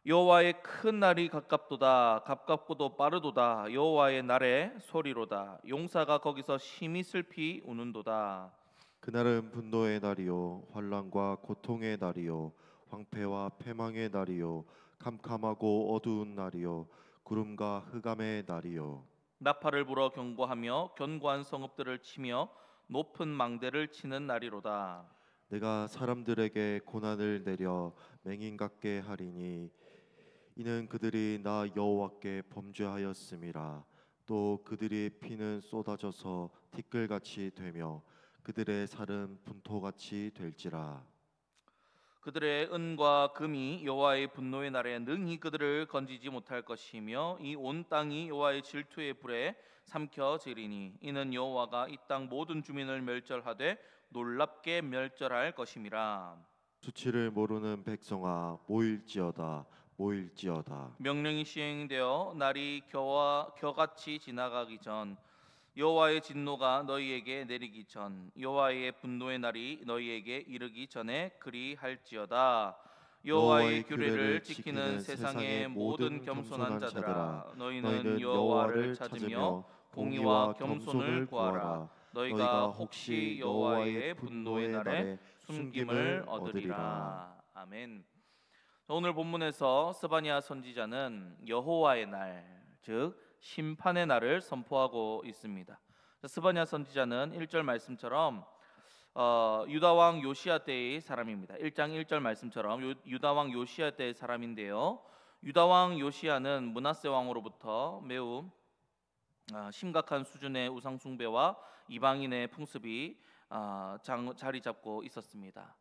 여호와의 큰 날이 가깝도다. 가깝고도 빠르도다. 여호와의 날의 소리로다. 용사가 거기서 심히 슬피 우는도다. 그날은 분노의 날이요 환난과 고통의 날이요 황폐와 패망의 날이요 캄캄하고 어두운 날이요 구름과 흑암의 날이요. 나팔을 불어 경고하며 견고한 성읍들을 치며 높은 망대를 치는 날이로다. 내가 사람들에게 고난을 내려 맹인 같게 하리니 이는 그들이 나 여호와께 범죄하였음이라. 또 그들의 피는 쏟아져서 티끌같이 되며 그들의 살은 분토같이 될지라. 그들의 은과 금이 여호와의 분노의 날에 능히 그들을 건지지 못할 것이며 이 온 땅이 여호와의 질투의 불에 삼켜지리니 이는 여호와가 이 땅 모든 주민을 멸절하되 놀랍게 멸절할 것임이라. 수치를 모르는 백성아 모일지어다 모일지어다. 명령이 시행되어 날이 겨같이 지나가기 전 여호와의 진노가 너희에게 내리기 전 여호와의 분노의 날이 너희에게 이르기 전에 그리할지어다. 여호와의 규례를 지키는 세상의 모든 겸손한 자들아, 너희는 여호와를 찾으며 공의와 겸손을 구하라. 너희가 혹시 여호와의 분노의 날에 숨김을 얻으리라. 아멘. 오늘 본문에서 스바냐 선지자는 여호와의 날, 즉 심판의 날을 선포하고 있습니다. 스바냐 선지자는 1절 말씀처럼 유다 왕 요시야 때의 사람입니다. 1장 1절 말씀처럼 유다 왕 요시야 때의 사람인데요. 유다 왕 요시야는 므낫세 왕으로부터 매우 심각한 수준의 우상 숭배와 이방인의 풍습이 자리 잡고 있었습니다.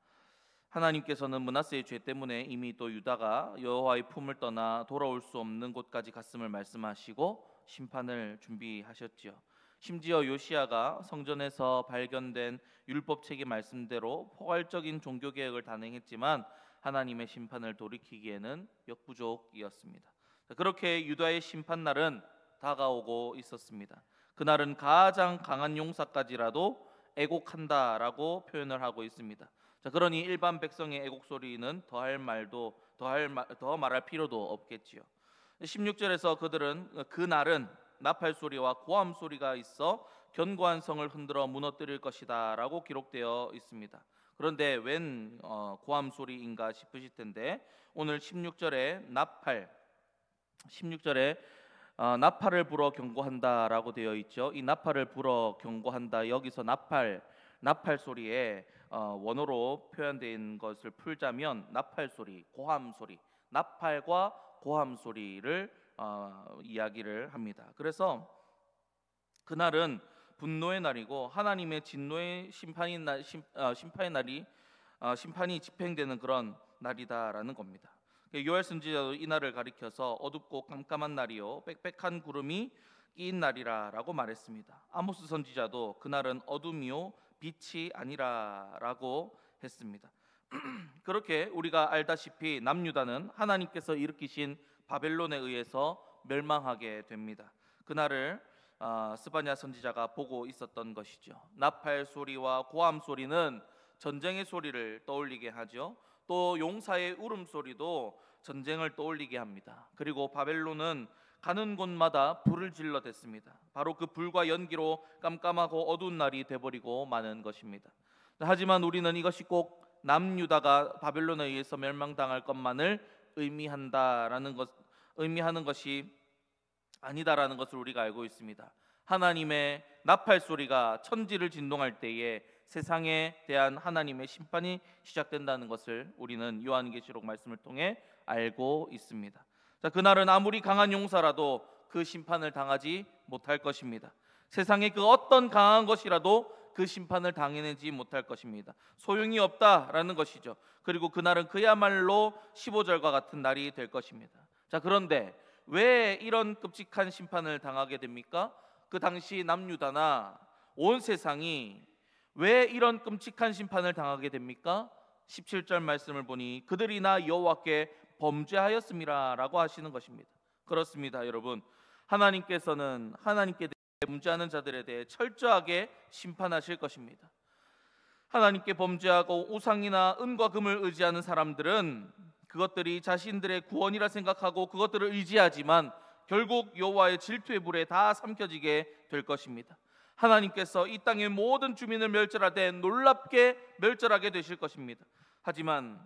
하나님께서는 므낫세의 죄 때문에 이미 또 유다가 여호와의 품을 떠나 돌아올 수 없는 곳까지 갔음을 말씀하시고 심판을 준비하셨지요. 심지어 요시야가 성전에서 발견된 율법책의 말씀대로 포괄적인 종교 개혁을 단행했지만 하나님의 심판을 돌이키기에는 역부족이었습니다. 그렇게 유다의 심판 날은 다가오고 있었습니다. 그날은 가장 강한 용사까지라도 애곡한다라고 표현을 하고 있습니다. 그러니 일반 백성의 애곡 소리는 더 말할 필요도 없겠지요. 16절에서 그날은 나팔 소리와 고함 소리가 있어 견고한 성을 흔들어 무너뜨릴 것이다라고 기록되어 있습니다. 그런데 웬 고함 소리인가 싶으실 텐데 오늘 16절에 16절에 나팔을 불어 경고한다라고 되어 있죠. 이 나팔을 불어 경고한다, 여기서 나팔 소리에 원어로 표현된 것을 풀자면 나팔 소리, 고함 소리, 나팔과 고함 소리를 이야기를 합니다. 그래서 그날은 분노의 날이고 하나님의 진노의 심판의 날이 심판이 집행되는 그런 날이다라는 겁니다. 요엘 선지자도 이 날을 가리켜서 어둡고 깜깜한 날이요 빽빽한 구름이 끼인 날이라라고 말했습니다. 아모스 선지자도 그날은 어둠이요 빛이 아니라라고 했습니다. 그렇게 우리가 알다시피 남유다는 하나님께서 일으키신 바벨론에 의해서 멸망하게 됩니다. 그날을 스바냐 선지자가 보고 있었던 것이죠. 나팔 소리와 고함 소리는 전쟁의 소리를 떠올리게 하죠. 또 용사의 울음소리도 전쟁을 떠올리게 합니다. 그리고 바벨론은 가는 곳마다 불을 질러댔습니다. 바로 그 불과 연기로 깜깜하고 어두운 날이 돼버리고 마는 것입니다. 하지만 우리는 이것이 꼭 남유다가 바벨론에 의해서 멸망당할 것만을 의미하는 것이 아니다라는 것을 우리가 알고 있습니다. 하나님의 나팔 소리가 천지를 진동할 때에 세상에 대한 하나님의 심판이 시작된다는 것을 우리는 요한계시록 말씀을 통해 알고 있습니다. 그날은 아무리 강한 용사라도 그 심판을 당하지 못할 것입니다. 세상의 그 어떤 강한 것이라도 그 심판을 당해내지 못할 것입니다. 소용이 없다라는 것이죠. 그리고 그날은 그야말로 15절과 같은 날이 될 것입니다. 그런데 왜 이런 끔찍한 심판을 당하게 됩니까? 그 당시 남유다나 온 세상이 왜 이런 끔찍한 심판을 당하게 됩니까? 17절 말씀을 보니 그들이 나 여호와께 범죄하였음이라라고 하시는 것입니다. 그렇습니다, 여러분. 하나님께서는 하나님께 대해 범죄하는 자들에 대해 철저하게 심판하실 것입니다. 하나님께 범죄하고 우상이나 은과 금을 의지하는 사람들은 그것들이 자신들의 구원이라 생각하고 그것들을 의지하지만 결국 여호와의 질투의 불에 다 삼켜지게 될 것입니다. 하나님께서 이 땅의 모든 주민을 멸절하되 놀랍게 멸절하게 되실 것입니다. 하지만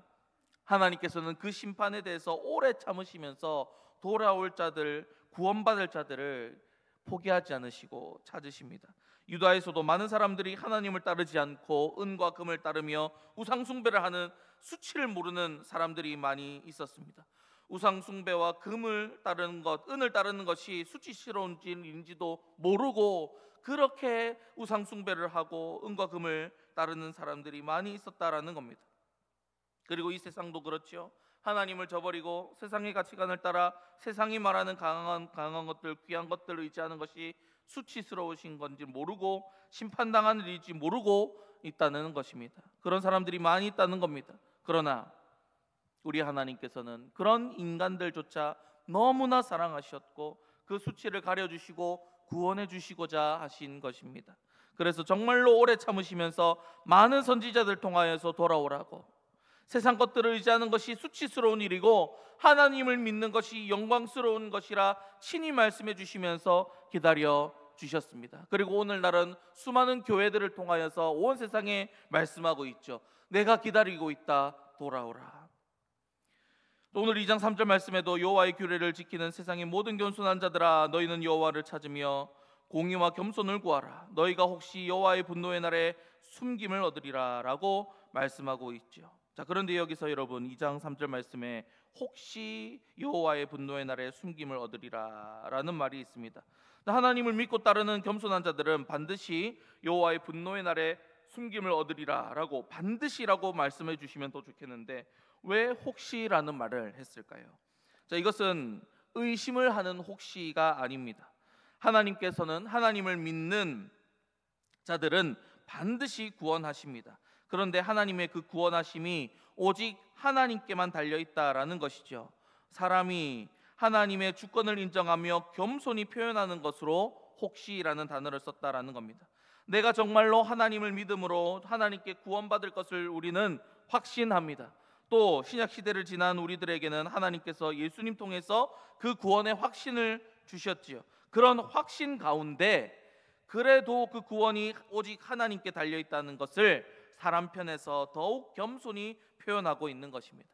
하나님께서는 그 심판에 대해서 오래 참으시면서 돌아올 자들, 구원받을 자들을 포기하지 않으시고 찾으십니다. 유다에서도 많은 사람들이 하나님을 따르지 않고 은과 금을 따르며 우상 숭배를 하는 수치를 모르는 사람들이 많이 있었습니다. 우상 숭배와 금을 따르는 것, 은을 따르는 것이 수치스러운 일인지도 모르고 그렇게 우상 숭배를 하고 은과 금을 따르는 사람들이 많이 있었다라는 겁니다. 그리고 이 세상도 그렇죠. 하나님을 저버리고 세상의 가치관을 따라 세상이 말하는 강한 것들, 귀한 것들을 의지하는 것이 수치스러우신 건지 모르고 심판당하는 일인지 모르고 있다는 것입니다. 그런 사람들이 많이 있다는 겁니다. 그러나 우리 하나님께서는 그런 인간들조차 너무나 사랑하셨고 그 수치를 가려주시고 구원해 주시고자 하신 것입니다. 그래서 정말로 오래 참으시면서 많은 선지자들 통하여서 돌아오라고, 세상 것들을 의지하는 것이 수치스러운 일이고 하나님을 믿는 것이 영광스러운 것이라 친히 말씀해 주시면서 기다려 주셨습니다. 그리고 오늘날은 수많은 교회들을 통하여서 온 세상에 말씀하고 있죠. 내가 기다리고 있다, 돌아오라. 오늘 2장 3절 말씀에도 여호와의 규례를 지키는 세상의 모든 겸손한 자들아, 너희는 여호와를 찾으며 공의와 겸손을 구하라. 너희가 혹시 여호와의 분노의 날에 숨김을 얻으리라 라고 말씀하고 있죠. 자, 그런데 여기서 여러분 2장 3절 말씀에 혹시 여호와의 분노의 날에 숨김을 얻으리라 라는 말이 있습니다. 하나님을 믿고 따르는 겸손한 자들은 반드시 여호와의 분노의 날에 숨김을 얻으리라 라고 반드시라고 말씀해 주시면 더 좋겠는데 왜 혹시라는 말을 했을까요? 자, 이것은 의심을 하는 혹시가 아닙니다. 하나님께서는 하나님을 믿는 자들은 반드시 구원하십니다. 그런데 하나님의 그 구원하심이 오직 하나님께만 달려있다라는 것이죠. 사람이 하나님의 주권을 인정하며 겸손히 표현하는 것으로 혹시라는 단어를 썼다라는 겁니다. 내가 정말로 하나님을 믿음으로 하나님께 구원받을 것을 우리는 확신합니다. 또 신약 시대를 지난 우리들에게는 하나님께서 예수님 통해서 그 구원의 확신을 주셨지요. 그런 확신 가운데 그래도 그 구원이 오직 하나님께 달려있다는 것을 사람 편에서 더욱 겸손히 표현하고 있는 것입니다.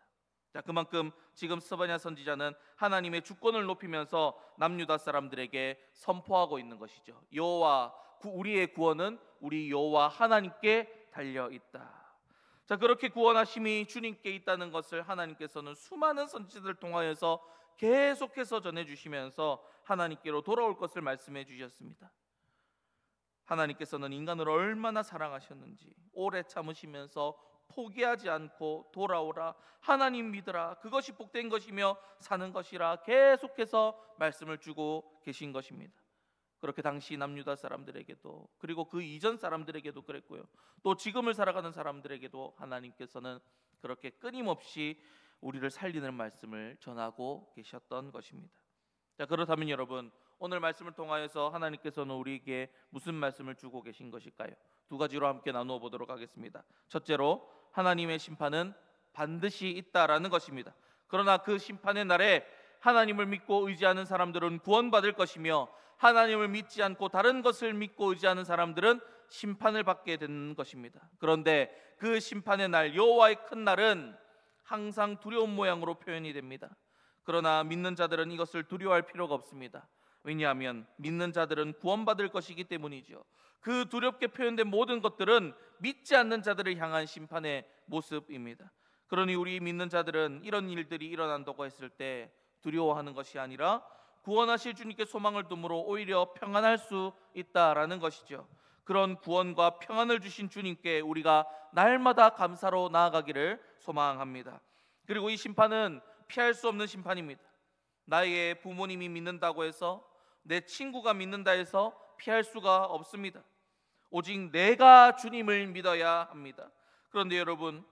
자, 그만큼 지금 스바냐 선지자는 하나님의 주권을 높이면서 남유다 사람들에게 선포하고 있는 것이죠. 여호와, 우리의 구원은 우리 여호와 하나님께 달려있다. 자, 그렇게 구원하심이 주님께 있다는 것을 하나님께서는 수많은 선지자들 통하여서 계속해서 전해주시면서 하나님께로 돌아올 것을 말씀해 주셨습니다. 하나님께서는 인간을 얼마나 사랑하셨는지 오래 참으시면서 포기하지 않고 돌아오라, 하나님 믿으라, 그것이 복된 것이며 사는 것이라 계속해서 말씀을 주고 계신 것입니다. 그렇게 당시 남유다 사람들에게도 그리고 그 이전 사람들에게도 그랬고요. 또 지금을 살아가는 사람들에게도 하나님께서는 그렇게 끊임없이 우리를 살리는 말씀을 전하고 계셨던 것입니다. 자, 그렇다면 여러분, 오늘 말씀을 통하여서 하나님께서는 우리에게 무슨 말씀을 주고 계신 것일까요? 두 가지로 함께 나누어 보도록 하겠습니다. 첫째로, 하나님의 심판은 반드시 있다라는 것입니다. 그러나 그 심판의 날에 하나님을 믿고 의지하는 사람들은 구원받을 것이며 하나님을 믿지 않고 다른 것을 믿고 의지하는 사람들은 심판을 받게 되는 것입니다. 그런데 그 심판의 날, 여호와의 큰 날은 항상 두려운 모양으로 표현이 됩니다. 그러나 믿는 자들은 이것을 두려워할 필요가 없습니다. 왜냐하면 믿는 자들은 구원받을 것이기 때문이죠. 그 두렵게 표현된 모든 것들은 믿지 않는 자들을 향한 심판의 모습입니다. 그러니 우리 믿는 자들은 이런 일들이 일어난다고 했을 때 두려워하는 것이 아니라 구원하실 주님께 소망을 둠으로 오히려 평안할 수 있다라는 것이죠. 그런 구원과 평안을 주신 주님께 우리가 날마다 감사로 나아가기를 소망합니다. 그리고 이 심판은 피할 수 없는 심판입니다. 나의 부모님이 믿는다고 해서, 내 친구가 믿는다 해서 피할 수가 없습니다. 오직 내가 주님을 믿어야 합니다. 그런데 여러분,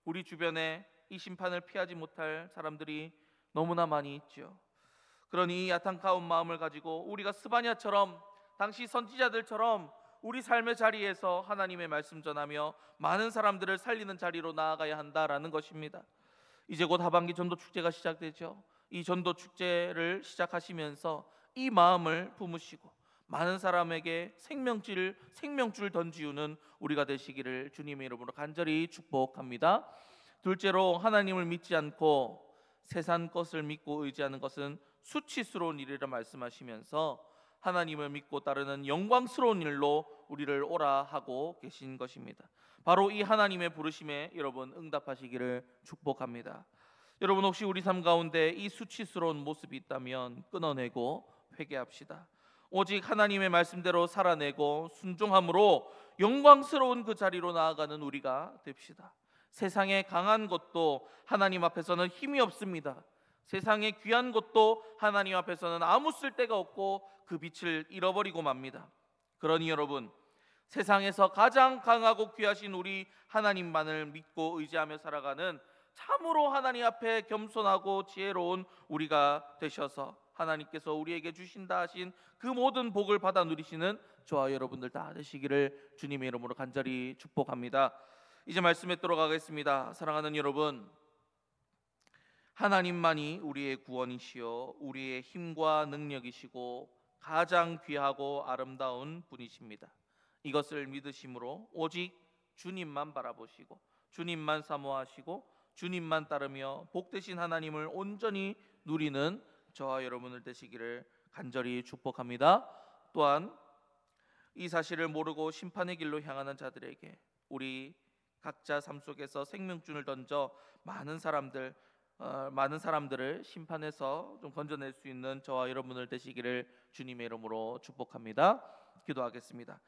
우리 주변에 이 심판을 피하지 못할 사람들이 너무나 많이 있죠. 그러니 이 안타까운 마음을 가지고 우리가 스바냐처럼, 당시 선지자들처럼 우리 삶의 자리에서 하나님의 말씀 전하며 많은 사람들을 살리는 자리로 나아가야 한다라는 것입니다. 이제 곧 하반기 전도 축제가 시작되죠. 이 전도 축제를 시작하시면서 이 마음을 품으시고 많은 사람에게 생명줄 던지우는 우리가 되시기를 주님의 이름으로 간절히 축복합니다. 둘째로, 하나님을 믿지 않고 세상 것을 믿고 의지하는 것은 수치스러운 일이라 말씀하시면서 하나님을 믿고 따르는 영광스러운 일로 우리를 오라 하고 계신 것입니다. 바로 이 하나님의 부르심에 여러분 응답하시기를 축복합니다. 여러분, 혹시 우리 삶 가운데 이 수치스러운 모습이 있다면 끊어내고 회개합시다. 오직 하나님의 말씀대로 살아내고 순종함으로 영광스러운 그 자리로 나아가는 우리가 됩시다. 세상에 강한 것도 하나님 앞에서는 힘이 없습니다. 세상에 귀한 것도 하나님 앞에서는 아무 쓸데가 없고 그 빛을 잃어버리고 맙니다. 그러니 여러분, 세상에서 가장 강하고 귀하신 우리 하나님만을 믿고 의지하며 살아가는 참으로 하나님 앞에 겸손하고 지혜로운 우리가 되셔서 하나님께서 우리에게 주신다 하신 그 모든 복을 받아 누리시는 저와 여러분들 다 되시기를 주님의 이름으로 간절히 축복합니다. 이제 말씀에 들어가겠습니다. 사랑하는 여러분, 하나님만이 우리의 구원이시요 우리의 힘과 능력이시고 가장 귀하고 아름다운 분이십니다. 이것을 믿으심으로 오직 주님만 바라보시고 주님만 사모하시고 주님만 따르며 복되신 하나님을 온전히 누리는 저와 여러분들 되시기를 간절히 축복합니다. 또한 이 사실을 모르고 심판의 길로 향하는 자들에게 우리 각자 삶 속에서 생명줄을 던져 많은 사람들을 심판에서 좀 건져낼 수 있는 저와 여러분들 되시기를 주님의 이름으로 축복합니다. 기도하겠습니다.